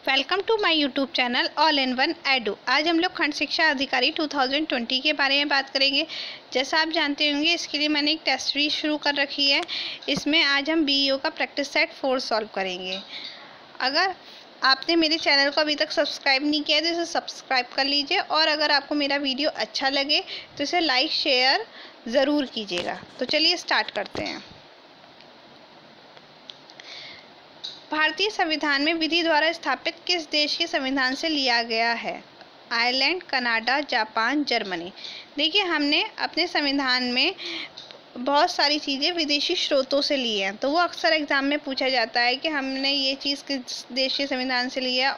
Welcome to my YouTube channel all in one edu. आज हम लोग खंड शिक्षा अधिकारी 2020 के बारे में बात करेंगे। जैसा आप जानते होंगे, इसके लिए मैंने एक टेस्ट सीरीज शुरू कर रखी है। इसमें आज हम बीईओ का प्रैक्टिस सेट 4 सॉल्व करेंगे। अगर आपने मेरे चैनल को अभी तक सब्सक्राइब नहीं किया तो इसे सब्सक्राइब कर लीजिए, और अगर आपको मेरा वीडियो अच्छा लगे तो इसे लाइक शेयर ज़रूर कीजिएगा। तो चलिए स्टार्ट करते हैं। भारतीय संविधान में विधि द्वारा स्थापित किस देश के संविधान से लिया गया है? Ireland, Canada, Japan, Germany. देखिए, हमने अपने संविधान में बहुत सारी चीज़ें विदेशी स्रोतों से ली हैं, तो वो अक्सर एग्ज़ाम में पूछा जाता है कि हमने ये चीज़ किस देश के संविधान से लिया।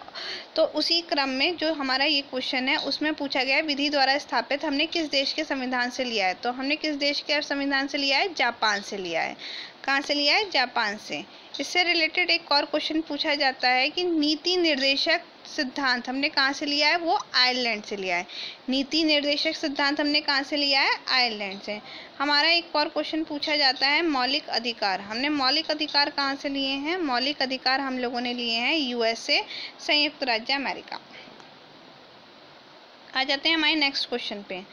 तो उसी क्रम में जो हमारा ये क्वेश्चन है उसमें पूछा गया है विधि द्वारा स्थापित हमने किस देश के संविधान से लिया है। तो हमने किस देश के संविधान से लिया है? जापान से लिया है। कहाँ से लिया है? जापान से। इससे रिलेटेड एक और क्वेश्चन पूछा जाता है कि नीति निर्देशक सिद्धांत हमने कहाँ से लिया है? वो आयरलैंड से लिया है। नीति निर्देशक सिद्धांत हमने कहाँ से लिया है? आयरलैंड से। हमारा एक और क्वेश्चन पूछा जाता है मौलिक अधिकार। हमने मौलिक अधिकार कहाँ से लिए हैं? मौलिक अधिकार हम लोगों ने लिए हैं यूएसए, संयुक्त राज्य अमेरिका। आ जाते हैं हमारे नेक्स्ट क्वेश्चन पे।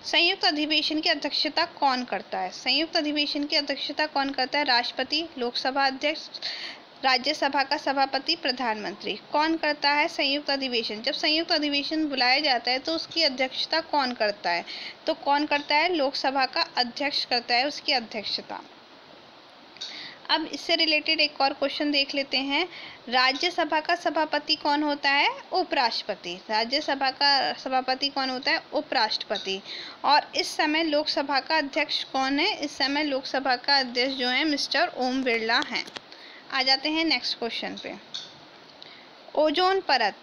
संयुक्त अधिवेशन की अध्यक्षता कौन करता है? संयुक्त अधिवेशन की अध्यक्षता कौन करता है? राष्ट्रपति, लोकसभा अध्यक्ष, राज्यसभा का सभापति, प्रधानमंत्री। कौन करता है संयुक्त अधिवेशन? जब संयुक्त अधिवेशन बुलाया जाता है तो उसकी अध्यक्षता कौन करता है? तो कौन करता है? लोकसभा का अध्यक्ष करता है उसकी अध्यक्षता। अब इससे रिलेटेड एक और क्वेश्चन देख लेते हैं। राज्यसभा का सभापति कौन होता है? उपराष्ट्रपति। राज्यसभा का सभापति कौन होता है? उपराष्ट्रपति। और इस समय लोकसभा का अध्यक्ष कौन है? इस समय लोकसभा का अध्यक्ष जो है मिस्टर ओम बिरला हैं। आ जाते हैं नेक्स्ट क्वेश्चन पे। ओजोन परत।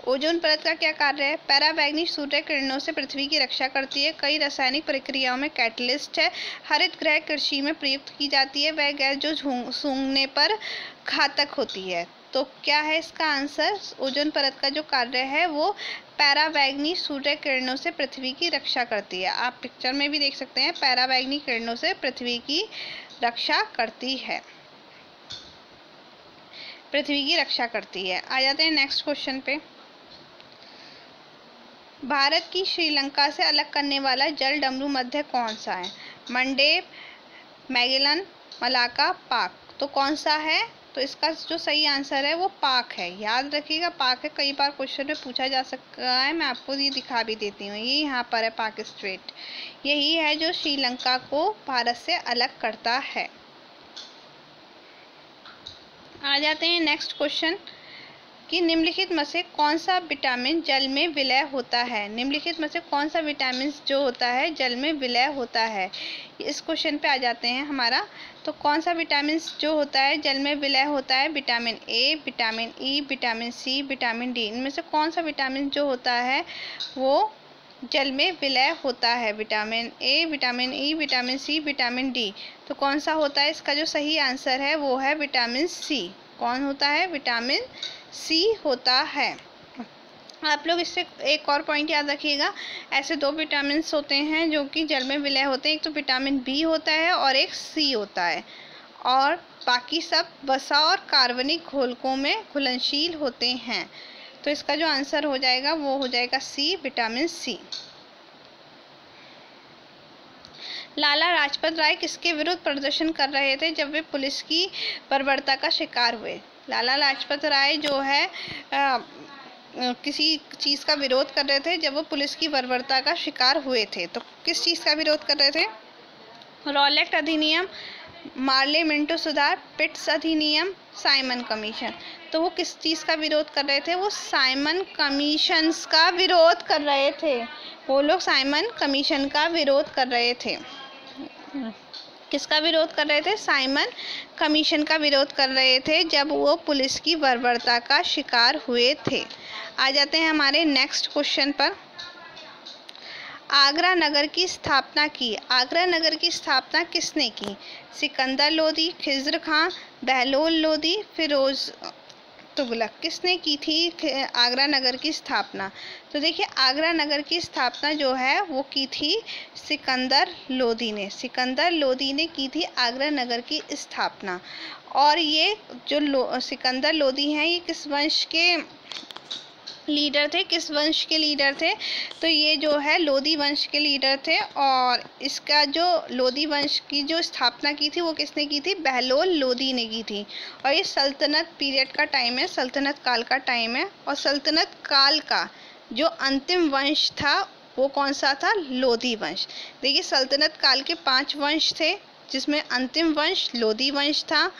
ओजोन परत का क्या कार्य है? पराबैंगनी सूर्य किरणों से पृथ्वी की रक्षा करती है। कई रासायनिक प्रक्रियाओं में कैटलिस्ट है। हरित गृह कृषि में प्रयुक्त की जाती है। वह गैस जो सूंघने पर घातक होती है। तो क्या है इसका आंसर? ओजोन परत का जो कार्य है वो पराबैंगनी सूर्य किरणों से पृथ्वी की रक्षा करती है। आप पिक्चर में भी देख सकते हैं, पराबैंगनी किरणों से पृथ्वी की रक्षा करती है। पृथ्वी की रक्षा करती है। आ जाते हैं नेक्स्ट क्वेश्चन पे। भारत की श्रीलंका से अलग करने वाला जल डमरू मध्य कौन सा है? मंडेप, मैगेलन, मलाका, पाक। तो कौन सा है? तो इसका जो सही आंसर है वो पाक है। याद रखिएगा, पाक है। कई बार क्वेश्चन में पूछा जा सकता है। मैं आपको ये दिखा भी देती हूँ। ये यहाँ पर है पाक स्ट्रेट। यही है जो श्रीलंका को भारत से अलग करता है। आ जाते हैं नेक्स्ट क्वेश्चन कि निम्नलिखित में से कौन सा विटामिन जल में विलय होता है? निम्नलिखित में से कौन सा विटामिन जो होता है जल में विलय होता है? इस क्वेश्चन पे आ जाते हैं हमारा। तो कौन सा विटामिन जो होता है जल में विलय होता है? Vitamin A, vitamin E, vitamin C, vitamin D. इनमें से कौन सा विटामिन जो होता है वो जल में विलय होता है? Vitamin A, vitamin E, vitamin C, vitamin D. तो कौन सा होता है? इसका जो सही आंसर है वो है विटामिन सी। कौन होता है? विटामिन सी होता है। आप लोग इससे एक और पॉइंट याद रखिएगा। ऐसे दो विटामिन होते हैं जो कि जल में विलय होते हैं। एक तो विटामिन बी होता है और एक सी होता है, और बाकी सब वसा और कार्बनिक घोलकों में घुलनशील होते हैं। तो इसका जो आंसर हो जाएगा वो हो जाएगा सी, विटामिन सी। लाला लाजपत राय किसके विरुद्ध प्रदर्शन कर रहे थे जब वे पुलिस की बर्बरता का शिकार हुए? लाला लाजपत राय जो है किसी चीज़ का विरोध कर रहे थे जब वो पुलिस की बर्बरता का शिकार हुए थे। तो किस चीज़ का विरोध कर रहे थे? रॉलेट अधिनियम, मार्ले मिंटो सुधार, पिट्स अधिनियम, साइमन कमीशन। तो वो किस चीज़ का विरोध कर रहे थे? वो साइमन कमीशंस का विरोध कर रहे थे। वो लोग साइमन कमीशन का विरोध कर रहे थे। किसका विरोध कर रहे थे? साइमन कमीशन का विरोध कर रहे थे जब वो पुलिस की बर्बरता का शिकार हुए थे। आ जाते हैं हमारे नेक्स्ट क्वेश्चन पर। आगरा नगर की स्थापना की। आगरा नगर की स्थापना किसने की? सिकंदर लोदी, खिज़्र खां, बहलोल लोदी, फिरोज तुगलक। किसने की थी आगरा नगर की स्थापना? तो देखिए, आगरा नगर की स्थापना जो है वो की थी सिकंदर लोदी ने। सिकंदर लोदी ने की थी आगरा नगर की स्थापना। और ये जो सिकंदर लोदी हैं ये किस वंश के लीडर थे, किस वंश के लीडर थे? तो ये जो है लोदी वंश के लीडर थे। और इसका जो लोदी वंश की जो स्थापना की थी वो किसने की थी? बहलोल लोदी ने की थी। और ये सल्तनत पीरियड का टाइम है, सल्तनत काल का टाइम है। और सल्तनत काल का जो अंतिम वंश था वो कौन सा था? लोदी वंश। देखिए सल्तनत काल के 5 वंश थे जिसमें अंतिम वंश लोदी वंश था।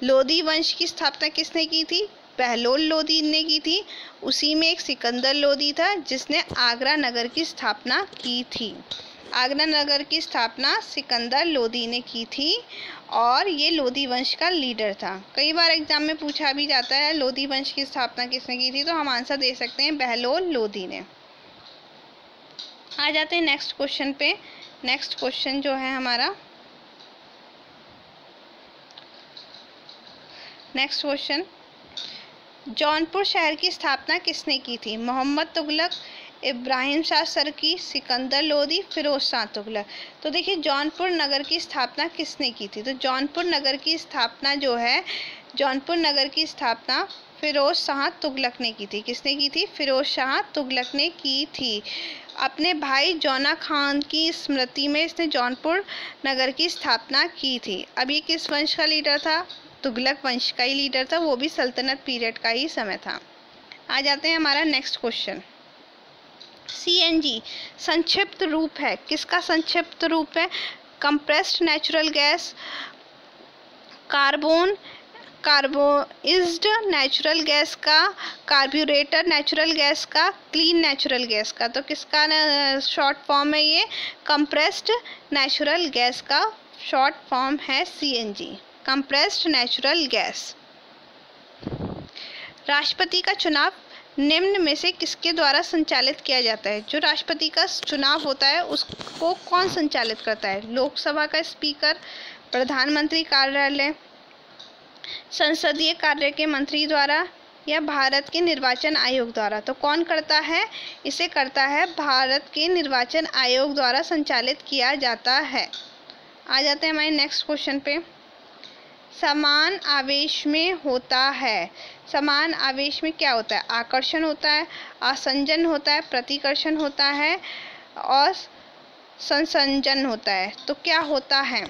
लोदी वंश की स्थापना किसने की थी? बहलोल लोदी ने की थी। उसी में एक सिकंदर लोदी था जिसने आगरा नगर की स्थापना की थी। आगरा नगर की स्थापना सिकंदर लोदी ने की थी और ये लोदी वंश का लीडर था। कई बार एग्जाम में पूछा भी जाता है लोदी वंश की स्थापना किसने की थी, तो हम आंसर दे सकते हैं बहलोल लोदी ने। आ जाते हैं नेक्स्ट क्वेश्चन पे। नेक्स्ट क्वेश्चन जो है हमारा, नेक्स्ट क्वेश्चन, जौनपुर शहर की स्थापना किसने की थी? मोहम्मद तुगलक, इब्राहिम शाह सरकी, सिकंदर लोदी, फिरोज शाह तुगलक। तो देखिए जौनपुर नगर की स्थापना किसने की थी? तो जौनपुर नगर की स्थापना जो है, जौनपुर नगर की स्थापना फिरोज शाह तुगलक ने की थी। किसने की थी? फिरोज शाह तुगलक ने की थी। अपने भाई जौना खान की स्मृति में इसने जौनपुर नगर की स्थापना की थी। अब ये किस वंश का लीडर था? तुगलक वंश का ही लीडर था, वो भी सल्तनत पीरियड का ही समय था। आ जाते हैं हमारा नेक्स्ट क्वेश्चन। सीएनजी संक्षिप्त रूप है, किसका संक्षिप्त रूप है? कंप्रेस्ड नेचुरल गैस, कार्बोइज्ड नेचुरल गैस का, कार्ब्यूरेटर नेचुरल गैस का, क्लीन नेचुरल गैस का। तो किसका शॉर्ट फॉर्म है ये? कंप्रेस्ड नेचुरल गैस का शॉर्ट फॉर्म है सीएनजी, कंप्रेस्ड नेचुरल गैस। राष्ट्रपति का चुनाव निम्न में से किसके द्वारा संचालित किया जाता है? जो राष्ट्रपति का चुनाव होता है उसको कौन संचालित करता है? लोकसभा का स्पीकर, प्रधानमंत्री कार्यालय, संसदीय कार्य के मंत्री द्वारा, या भारत के निर्वाचन आयोग द्वारा? तो कौन करता है? इसे करता है भारत के निर्वाचन आयोग द्वारा संचालित किया जाता है। आ जाते हैं हमारे नेक्स्ट क्वेश्चन पे। समान आवेश में होता है, समान आवेश में क्या होता है? आकर्षण होता है, आसंजन होता है, प्रतिकर्षण होता है और संसंजन होता है। तो क्या होता है?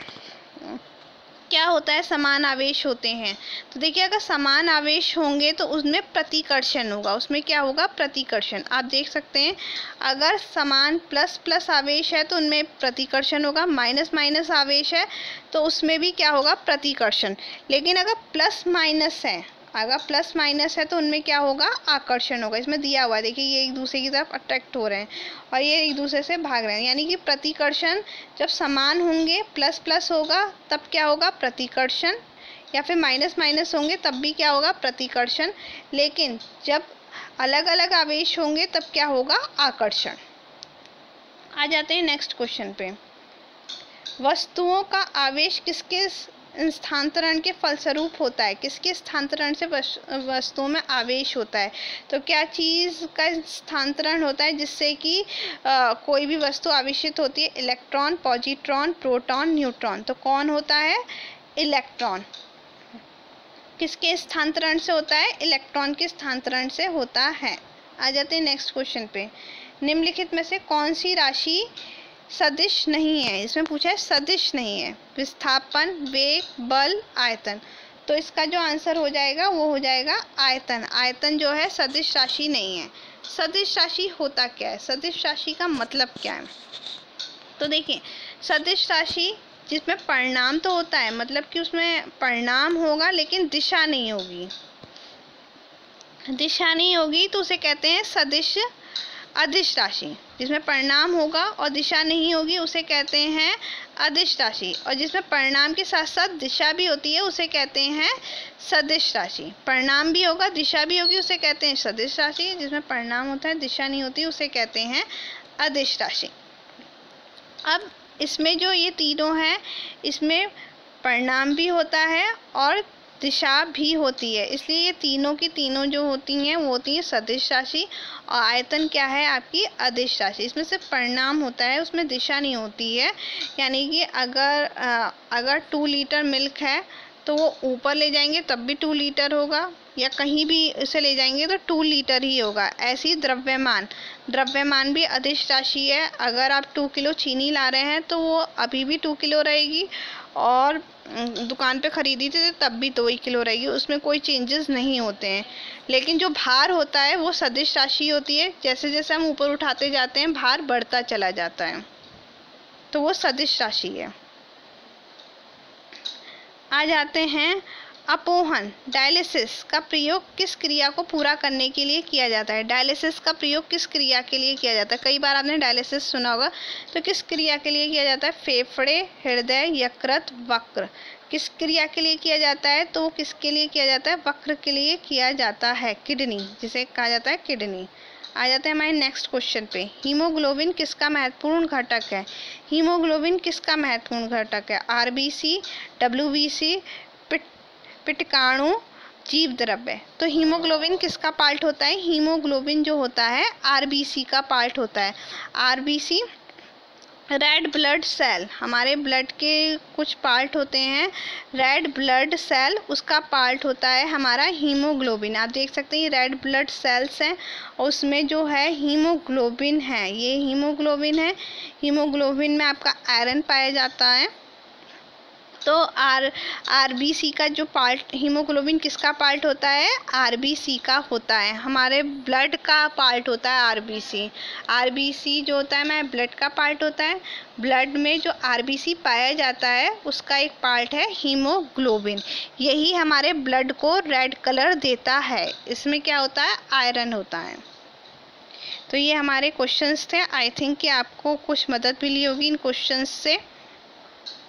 क्या होता है? समान आवेश होते हैं। तो देखिए अगर समान आवेश होंगे तो उसमें प्रतिकर्षण होगा। उसमें क्या होगा? प्रतिकर्षण। आप देख सकते हैं अगर समान प्लस प्लस आवेश है तो उनमें प्रतिकर्षण होगा, माइनस माइनस आवेश है तो उसमें भी क्या होगा? प्रतिकर्षण। लेकिन अगर प्लस माइनस है, अगर प्लस माइनस है तो उनमें क्या होगा? आकर्षण होगा। इसमें दिया हुआ है देखिए, ये एक दूसरे की तरफ अट्रैक्ट हो रहे हैं और ये एक दूसरे से भाग रहे हैं, यानी कि प्रतिकर्षण जब समान होंगे, प्लस प्लस होगा तब क्या होगा? प्रतिकर्षण। या फिर माइनस माइनस होंगे तब भी क्या होगा? प्रतिकर्षण। लेकिन जब अलग अलग आवेश होंगे तब क्या होगा? आकर्षण। आ जाते हैं नेक्स्ट क्वेश्चन पे। वस्तुओं का आवेश किसके स्थानांतरण के फलस्वरूप होता है? किसके स्थानांतरण से वस्तुओं में आवेश होता है? तो क्या चीज़ का स्थानांतरण होता है जिससे कि कोई भी वस्तु आवेशित होती है? Electron, positron, proton, neutron. तो कौन होता है? इलेक्ट्रॉन। किसके स्थानांतरण से होता है? इलेक्ट्रॉन के स्थानांतरण से होता है। आ जाते हैं नेक्स्ट क्वेश्चन पे। निम्नलिखित में से कौन सी राशि सदिश नहीं है? इसमें पूछा है सदिश नहीं है। विस्थापन, वेग, बल, आयतन। तो इसका जो आंसर हो जाएगा वो हो जाएगा आयतन। आयतन जो है सदिश राशि नहीं है। सदिश राशि होता क्या है? सदिश राशि का मतलब क्या है? तो देखिए सदिश राशि जिसमें परिणाम तो होता है, मतलब कि उसमें परिणाम होगा लेकिन दिशा नहीं होगी। दिशा नहीं होगी तो उसे कहते हैं सदिश अदिश राशि। जिसमें परिणाम होगा और दिशा नहीं होगी उसे कहते हैं अदिश राशि। और जिसमें परिणाम के साथ साथ दिशा भी होती है उसे कहते हैं सदिश राशि। परिणाम भी होगा, दिशा भी होगी, उसे कहते हैं सदिश राशि। जिसमें परिणाम होता है, दिशा नहीं होती, उसे कहते हैं अदिश राशि। अब इसमें जो ये तीनों हैं, इसमें परिणाम भी होता है और दिशा भी होती है, इसलिए ये तीनों की तीनों जो होती हैं वो होती हैं सदिश राशि। और आयतन क्या है? आपकी अदिश राशि। इसमें सिर्फ परिणाम होता है, उसमें दिशा नहीं होती है। यानी कि अगर 2 लीटर मिल्क है तो वो ऊपर ले जाएंगे तब भी 2 लीटर होगा, या कहीं भी इसे ले जाएंगे तो 2 लीटर ही होगा। ऐसे ही द्रव्यमान भी अदिश राशि है। अगर आप 2 किलो चीनी ला रहे हैं तो वो अभी भी 2 किलो रहेगी, और दुकान पे खरीदी थी तब भी 2 ही किलो रहेगी, उसमें कोई चेंजेस नहीं होते हैं। लेकिन जो भार होता है वो सदिश राशि होती है, जैसे जैसे हम ऊपर उठाते जाते हैं भार बढ़ता चला जाता है, तो वो सदिश राशि है। आ जाते हैं अपोहन। डायलिसिस का प्रयोग किस क्रिया को पूरा करने के लिए किया जाता है? डायलिसिस का प्रयोग किस क्रिया के लिए किया जाता है? कई बार आपने डायलिसिस सुना होगा, तो किस क्रिया के लिए किया जाता है? फेफड़े, हृदय, यकृत, वक्र। किस क्रिया के लिए किया जाता है? तो किसके लिए किया जाता है? वक्र के लिए किया जाता है, किडनी जिसे कहा जाता है किडनी। आ जाते हैं हमारे नेक्स्ट क्वेश्चन पे। हीमोग्लोबिन किसका महत्वपूर्ण घटक है? हीमोग्लोबिन किसका महत्वपूर्ण घटक है? आरबीसी, डब्ल्यूबीसी, पिटकाणु, जीव द्रव्य। तो हीमोग्लोबिन किसका पार्ट होता है? हीमोग्लोबिन जो होता है आरबीसी का पार्ट होता है। आरबीसी रेड ब्लड सेल, हमारे ब्लड के कुछ पार्ट होते हैं, रेड ब्लड सेल उसका पार्ट होता है हमारा हीमोग्लोबिन। आप देख सकते हैं रेड ब्लड सेल्स हैं और उसमें जो है हीमोग्लोबिन है, ये हीमोग्लोबिन है। हीमोग्लोबिन में आपका आयरन पाया जाता है। तो आरबीसी का जो पार्ट, हीमोग्लोबिन किसका पार्ट होता है? आरबीसी का होता है, हमारे ब्लड का पार्ट होता है आरबीसी। आरबीसी जो होता है हमारे ब्लड का पार्ट होता है। ब्लड में जो आरबीसी पाया जाता है उसका एक पार्ट है हीमोग्लोबिन। यही हमारे ब्लड को रेड कलर देता है। इसमें क्या होता है? आयरन होता है। तो ये हमारे क्वेश्चंस थे। आई थिंक कि आपको कुछ मदद मिली होगी इन क्वेश्चंस से।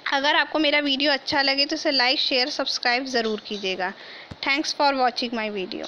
अगर आपको मेरा वीडियो अच्छा लगे तो इसे लाइक, शेयर, सब्सक्राइब ज़रूर कीजिएगा। Thanks for watching my video.